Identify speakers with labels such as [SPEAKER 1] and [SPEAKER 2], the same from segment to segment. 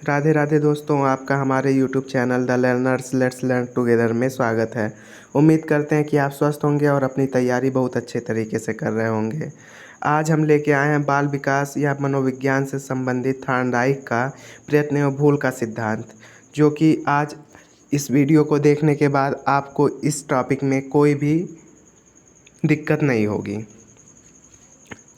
[SPEAKER 1] राधे राधे दोस्तों, आपका हमारे YouTube channel the learners let's learn together में स्वागत है। उम्मीद करते हैं कि आप स्वस्थ होंगे और अपनी तैयारी बहुत अच्छे तरीके से कर रहे होंगे। आज हम लेके आए हैं बाल विकास या मनोविज्ञान से संबंधित थॉर्नडाइक का प्रयत्न एवं भूल का सिद्धांत, जो कि आज इस वीडियो को देखने के बाद आपको इस टॉपिक में कोई भी दिक्कत नहीं होगी।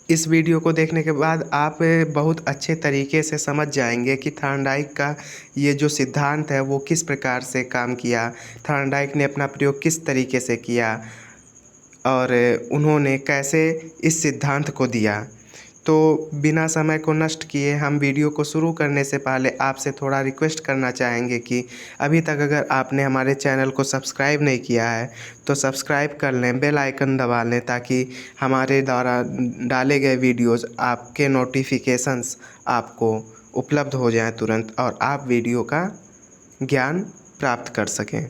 [SPEAKER 1] इस वीडियो को देखने के बाद आप बहुत अच्छे तरीके से समझ जाएंगे कि थॉर्नडाइक का ये जो सिद्धांत है वो किस प्रकार से काम किया, थॉर्नडाइक ने अपना प्रयोग किस तरीके से किया और उन्होंने कैसे इस सिद्धांत को दिया। तो बिना समय को नष्ट किए हम वीडियो को शुरू करने से पहले आपसे थोड़ा रिक्वेस्ट करना चाहेंगे कि अभी तक अगर आपने हमारे चैनल को सब्सक्राइब नहीं किया है तो सब्सक्राइब कर लें, बेल आइकन दबा लें, ताकि हमारे द्वारा डाले गए वीडियोज़ आपके नोटिफिकेशंस आपको उपलब्ध हो जाएं तुरंत और आप वीडियो का ज्ञान प्राप्त कर सकें।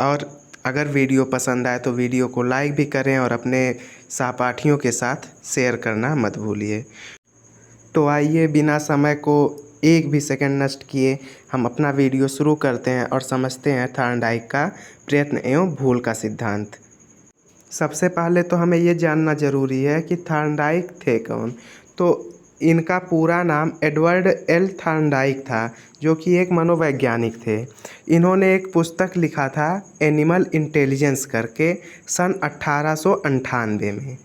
[SPEAKER 1] और अगर वीडियो पसंद आए तो वीडियो को लाइक भी करें और अपने सहपाठियों के साथ शेयर करना मत भूलिए। तो आइए बिना समय को एक भी सेकंड नष्ट किए हम अपना वीडियो शुरू करते हैं और समझते हैं थॉर्नडाइक का प्रयत्न एवं भूल का सिद्धांत। सबसे पहले तो हमें ये जानना ज़रूरी है कि थॉर्नडाइक थे कौन। तो इनका पूरा नाम एडवर्ड एल थॉर्नडाइक था, जो कि एक मनोवैज्ञानिक थे। इन्होंने एक पुस्तक लिखा था एनिमल इंटेलिजेंस करके सन 1898 में।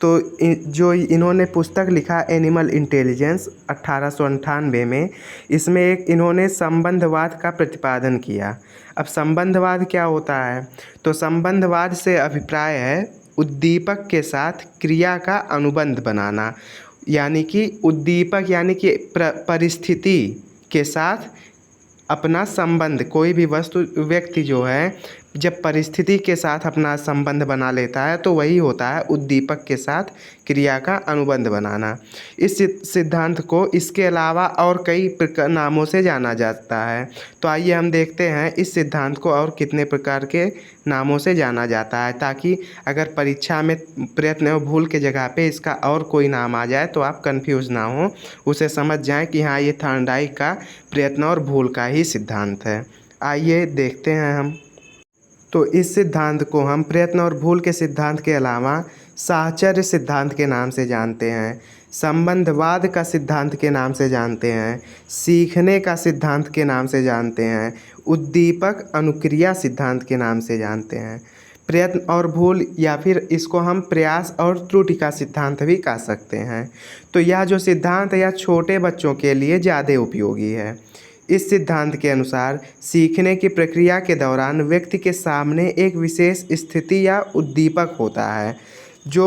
[SPEAKER 1] तो जो इन्होंने पुस्तक लिखा एनिमल इंटेलिजेंस 1898 में, इसमें एक इन्होंने संबंधवाद का प्रतिपादन किया। अब संबंधवाद क्या होता है? तो संबंधवाद से अभिप्राय है उद्दीपक के साथ क्रिया का अनुबंध बनाना, यानी कि उद्दीपक यानी कि परिस्थिति के साथ अपना संबंध। कोई भी वस्तु व्यक्ति जो है जब परिस्थिति के साथ अपना संबंध बना लेता है तो वही होता है उद्दीपक के साथ क्रिया का अनुबंध बनाना। इस सिद्धांत को इसके अलावा और कई नामों से जाना जाता है। तो आइए हम देखते हैं इस सिद्धांत को और कितने प्रकार के नामों से जाना जाता है, ताकि अगर परीक्षा में प्रयत्न एवं भूल के जगह पे इसका और कोई नाम आ जाए तो आप कंफ्यूज ना हो, उसे समझ जाएं कि हाँ, ये थॉर्नडाइक का प्रयत्न और भूल का ही सिद्धांत है। आइए देखते हैं हम। तो इस सिद्धांत को हम प्रयत्न और भूल के सिद्धांत के अलावा साहचर्य सिद्धांत के नाम से जानते हैं, संबंधवाद का सिद्धांत के नाम से जानते हैं, सीखने का सिद्धांत के नाम से जानते हैं, उद्दीपक अनुक्रिया सिद्धांत के नाम से जानते हैं। प्रयत्न और भूल या फिर इसको हम प्रयास और त्रुटि का सिद्धांत भी कह सकते हैं। तो यह जो सिद्धांत है यह छोटे बच्चों के लिए ज़्यादा उपयोगी है। इस सिद्धांत के अनुसार सीखने की प्रक्रिया के दौरान व्यक्ति के सामने एक विशेष स्थिति या उद्दीपक होता है जो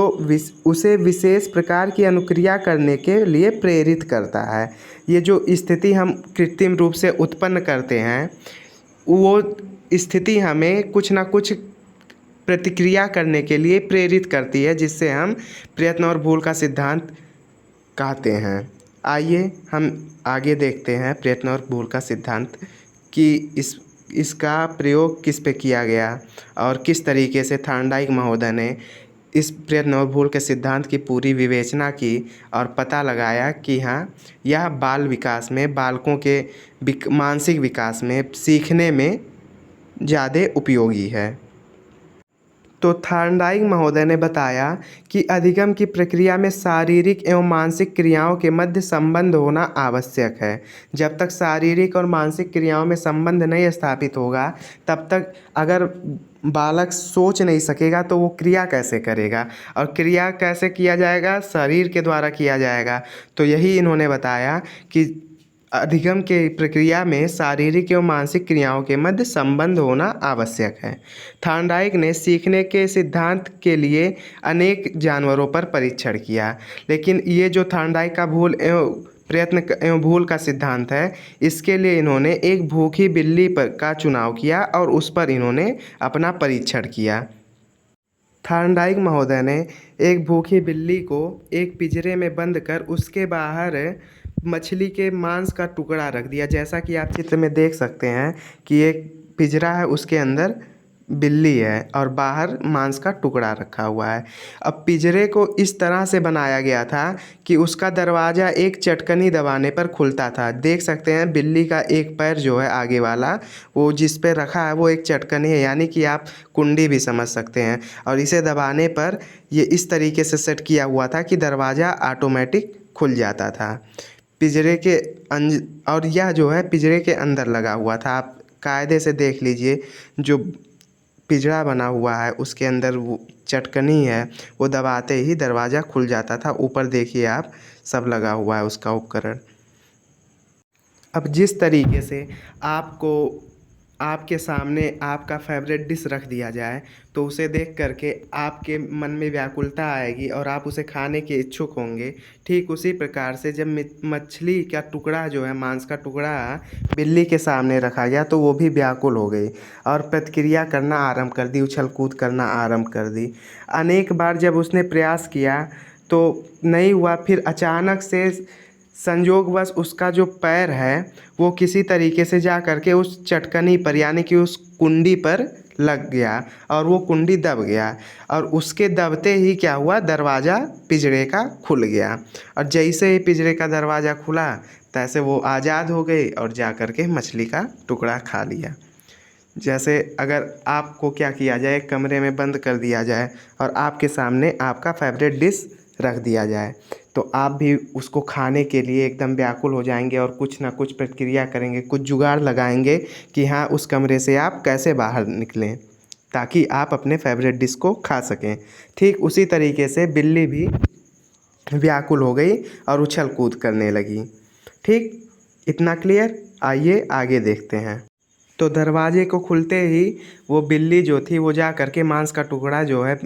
[SPEAKER 1] उसे विशेष प्रकार की अनुक्रिया करने के लिए प्रेरित करता है। ये जो स्थिति हम कृत्रिम रूप से उत्पन्न करते हैं, वो स्थिति हमें कुछ ना कुछ प्रतिक्रिया करने के लिए प्रेरित करती है, जिससे हम प्रयत्न और भूल का सिद्धांत कहते हैं। आइए हम आगे देखते हैं प्रयत्न और भूल का सिद्धांत कि इसका प्रयोग किस पे किया गया और किस तरीके से थॉर्नडाइक महोदय ने इस प्रयत्न और भूल के सिद्धांत की पूरी विवेचना की और पता लगाया कि हाँ, यह बाल विकास में, बालकों के मानसिक विकास में, सीखने में ज़्यादा उपयोगी है। तो थॉर्नडाइक महोदय ने बताया कि अधिगम की प्रक्रिया में शारीरिक एवं मानसिक क्रियाओं के मध्य संबंध होना आवश्यक है। जब तक शारीरिक और मानसिक क्रियाओं में संबंध नहीं स्थापित होगा, तब तक अगर बालक सोच नहीं सकेगा तो वो क्रिया कैसे करेगा, और क्रिया कैसे किया जाएगा? शरीर के द्वारा किया जाएगा। तो यही इन्होंने बताया कि अधिगम के प्रक्रिया में शारीरिक एवं मानसिक क्रियाओं के मध्य संबंध होना आवश्यक है। थॉर्नडाइक ने सीखने के सिद्धांत के लिए अनेक जानवरों पर परीक्षण किया, लेकिन ये जो थॉर्नडाइक का भूल एवं प्रयत्न एवं भूल का सिद्धांत है, इसके लिए इन्होंने एक भूखी बिल्ली पर का चुनाव किया और उस पर इन्होंने अपना परीक्षण किया। थॉर्नडाइक महोदय ने एक भूखी बिल्ली को एक पिंजरे में बंद कर उसके बाहर मछली के मांस का टुकड़ा रख दिया। जैसा कि आप चित्र में देख सकते हैं कि एक पिंजरा है, उसके अंदर बिल्ली है और बाहर मांस का टुकड़ा रखा हुआ है। अब पिंजरे को इस तरह से बनाया गया था कि उसका दरवाज़ा एक चटकनी दबाने पर खुलता था। देख सकते हैं बिल्ली का एक पैर जो है आगे वाला, वो जिस पे रखा है वो एक चटकनी है, यानी कि आप कुंडी भी समझ सकते हैं। और इसे दबाने पर ये इस तरीके से सेट किया हुआ था कि दरवाज़ा ऑटोमेटिक खुल जाता था। पिंजरे के और यह जो है पिंजरे के अंदर लगा हुआ था। आप कायदे से देख लीजिए, जो पिंजरा बना हुआ है उसके अंदर वो चटकनी है, वो दबाते ही दरवाज़ा खुल जाता था। ऊपर देखिए आप, सब लगा हुआ है उसका उपकरण। अब जिस तरीके से आपको आपके सामने आपका फेवरेट डिश रख दिया जाए तो उसे देख करके आपके मन में व्याकुलता आएगी और आप उसे खाने के इच्छुक होंगे। ठीक उसी प्रकार से जब मछली का टुकड़ा जो है, मांस का टुकड़ा बिल्ली के सामने रखा गया तो वो भी व्याकुल हो गई और प्रतिक्रिया करना आरंभ कर दी, उछल कूद करना आरंभ कर दी। अनेक बार जब उसने प्रयास किया तो नहीं हुआ। फिर अचानक से संयोगवश उसका जो पैर है वो किसी तरीके से जा कर के उस चटकनी पर, यानी कि उस कुंडी पर लग गया और वो कुंडी दब गया। और उसके दबते ही क्या हुआ, दरवाज़ा पिंजरे का खुल गया। और जैसे ही पिंजरे का दरवाज़ा खुला तैसे वो आज़ाद हो गई और जा कर के मछली का टुकड़ा खा लिया। जैसे अगर आपको क्या किया जाए, एक कमरे में बंद कर दिया जाए और आपके सामने आपका फेवरेट डिश रख दिया जाए तो आप भी उसको खाने के लिए एकदम व्याकुल हो जाएंगे और कुछ ना कुछ प्रतिक्रिया करेंगे, कुछ जुगाड़ लगाएंगे कि हाँ उस कमरे से आप कैसे बाहर निकलें ताकि आप अपने फेवरेट डिश को खा सकें। ठीक उसी तरीके से बिल्ली भी व्याकुल हो गई और उछल कूद करने लगी। ठीक, इतना क्लियर। आइए आगे देखते हैं। तो दरवाजे को खुलते ही वो बिल्ली जो थी वो जा कर के मांस का टुकड़ा जो है,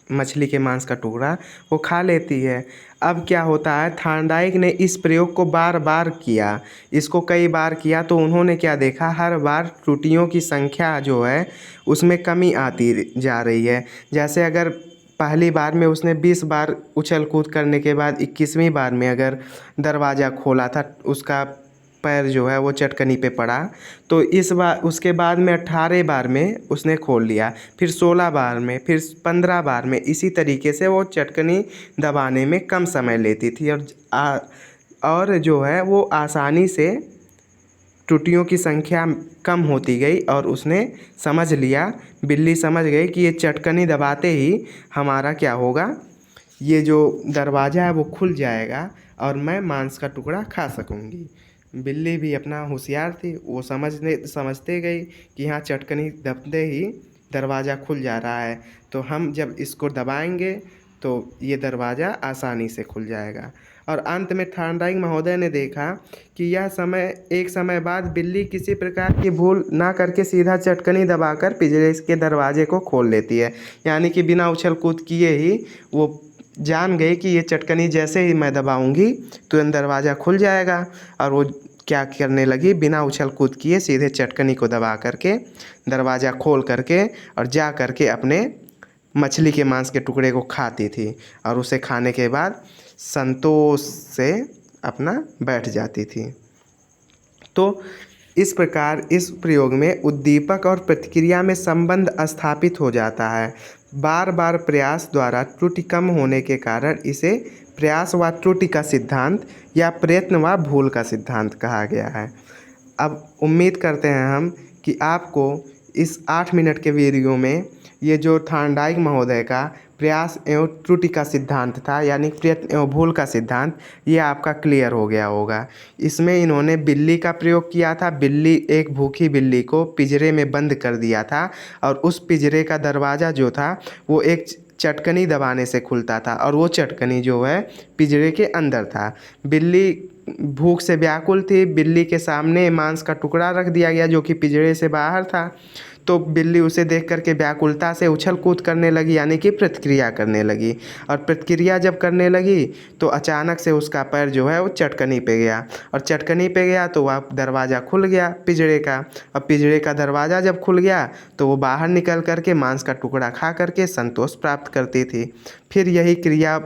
[SPEAKER 1] मछली के मांस का टुकड़ा, वो खा लेती है। अब क्या होता है, थार्नडाइक ने इस प्रयोग को बार बार किया, इसको कई बार किया तो उन्होंने क्या देखा, हर बार त्रुटियों की संख्या जो है उसमें कमी आती जा रही है। जैसे अगर पहली बार में उसने 20 बार उछल कूद करने के बाद 21वीं बार में अगर दरवाज़ा खोला था, उसका पैर जो है वो चटकनी पे पड़ा, तो इस बार उसके बाद में 18 बार में उसने खोल लिया, फिर 16 बार में, फिर 15 बार में। इसी तरीके से वो चटकनी दबाने में कम समय लेती थी और जो है वो आसानी से त्रुटियों की संख्या कम होती गई और उसने समझ लिया, बिल्ली समझ गई कि ये चटकनी दबाते ही हमारा क्या होगा, ये जो दरवाज़ा है वो खुल जाएगा और मैं मांस का टुकड़ा खा सकूँगी। बिल्ली भी अपना होशियार थी, वो समझते गई कि हाँ चटकनी दबते ही दरवाज़ा खुल जा रहा है, तो हम जब इसको दबाएंगे तो ये दरवाज़ा आसानी से खुल जाएगा। और अंत में थार्नडाइक महोदय ने देखा कि एक समय बाद बिल्ली किसी प्रकार की भूल ना करके सीधा चटकनी दबाकर पिंजरे के दरवाजे को खोल लेती है, यानी कि बिना उछल कूद किए ही वो जान गए कि ये चटकनी जैसे ही मैं दबाऊंगी तुरंत दरवाज़ा खुल जाएगा। और वो क्या करने लगी, बिना उछल कूद किए सीधे चटकनी को दबा करके दरवाज़ा खोल करके और जा करके अपने मछली के मांस के टुकड़े को खाती थी और उसे खाने के बाद संतोष से अपना बैठ जाती थी। तो इस प्रकार इस प्रयोग में उद्दीपक और प्रतिक्रिया में संबंध स्थापित हो जाता है। बार बार प्रयास द्वारा त्रुटि कम होने के कारण इसे प्रयास व त्रुटि का सिद्धांत या प्रयत्न व भूल का सिद्धांत कहा गया है। अब उम्मीद करते हैं हम कि आपको इस 8 मिनट के वीडियो में ये जो थार्नडाइक महोदय का प्रयास एवं त्रुटि का सिद्धांत था, यानी प्रयत्न एवं भूल का सिद्धांत, ये आपका क्लियर हो गया होगा। इसमें इन्होंने बिल्ली का प्रयोग किया था। एक भूखी बिल्ली को पिंजरे में बंद कर दिया था और उस पिंजरे का दरवाज़ा जो था वो एक चटकनी दबाने से खुलता था और वो चटकनी जो है पिंजरे के अंदर था। बिल्ली भूख से व्याकुल थी, बिल्ली के सामने मांस का टुकड़ा रख दिया गया जो कि पिंजरे से बाहर था, तो बिल्ली उसे देख करके व्याकुलता से उछल कूद करने लगी, यानी कि प्रतिक्रिया करने लगी। और प्रतिक्रिया जब करने लगी तो अचानक से उसका पैर जो है वो चटकनी पे गया और चटकनी पे गया तो वह दरवाज़ा खुल गया पिंजरे का। और पिंजरे का दरवाज़ा जब खुल गया तो वो बाहर निकल करके मांस का टुकड़ा खा करके संतोष प्राप्त करती थी। फिर यही क्रिया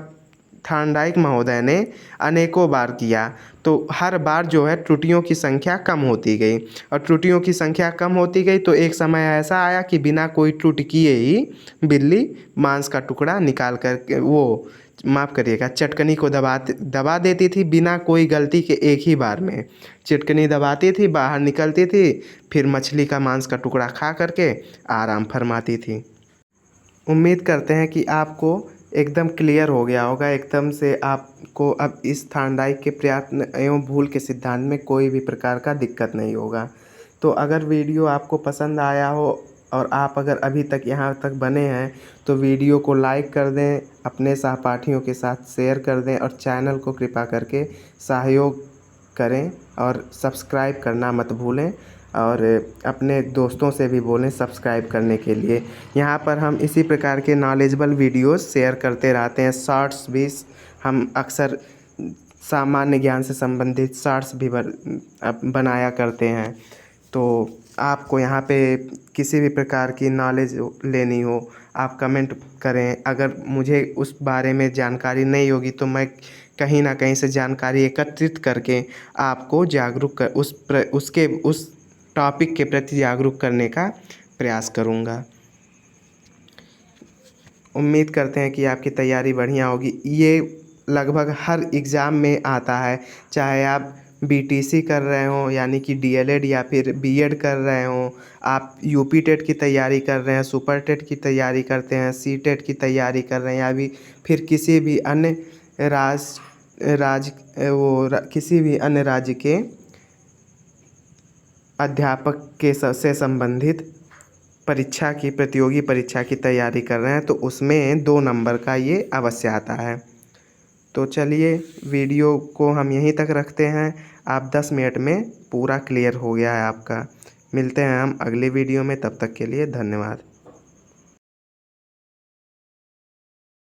[SPEAKER 1] थॉर्नडाइक महोदय ने अनेकों बार किया, तो हर बार जो है त्रुटियों की संख्या कम होती गई और त्रुटियों की संख्या कम होती गई। तो एक समय ऐसा आया कि बिना कोई त्रुटि किए ही बिल्ली मांस का टुकड़ा निकाल कर के वो, माफ़ करिएगा, चटकनी को दबा देती थी बिना कोई गलती के। एक ही बार में चटकनी दबाती थी, बाहर निकलती थी, फिर मछली का मांस का टुकड़ा खा करके आराम फरमाती थी। उम्मीद करते हैं कि आपको एकदम क्लियर हो गया होगा, एकदम से आपको अब इस थॉर्नडाइक के प्रयत्न एवं भूल के सिद्धांत में कोई भी प्रकार का दिक्कत नहीं होगा। तो अगर वीडियो आपको पसंद आया हो और आप अगर अभी तक यहाँ तक बने हैं तो वीडियो को लाइक कर दें, अपने सहपाठियों के साथ शेयर कर दें और चैनल को कृपा करके सहयोग करें और सब्सक्राइब करना मत भूलें और अपने दोस्तों से भी बोलें सब्सक्राइब करने के लिए। यहाँ पर हम इसी प्रकार के नॉलेजेबल वीडियोस शेयर करते रहते हैं। शॉर्ट्स भी हम अक्सर सामान्य ज्ञान से संबंधित शॉर्ट्स भी बनाया करते हैं। तो आपको यहाँ पे किसी भी प्रकार की नॉलेज लेनी हो, आप कमेंट करें। अगर मुझे उस बारे में जानकारी नहीं होगी तो मैं कहीं ना कहीं से जानकारी एकत्रित करके आपको जागरूक कर उस टॉपिक के प्रति जागरूक करने का प्रयास करूँगा। उम्मीद करते हैं कि आपकी तैयारी बढ़िया होगी। ये लगभग हर एग्ज़ाम में आता है, चाहे आप बीटीसी कर रहे हों यानी कि डीएलएड या फिर बीएड कर रहे हों, आप यूपी टेट की तैयारी कर रहे हैं, सुपर टेट की तैयारी करते हैं, सीटेट की तैयारी कर रहे हैं या फिर किसी भी अन्य किसी भी अन्य राज्य के अध्यापक के से संबंधित परीक्षा की, प्रतियोगी परीक्षा की तैयारी कर रहे हैं तो उसमें 2 नंबर का ये अवश्य आता है। तो चलिए वीडियो को हम यहीं तक रखते हैं। आप 10 मिनट में पूरा क्लियर हो गया है आपका। मिलते हैं हम अगली वीडियो में, तब तक के लिए धन्यवाद।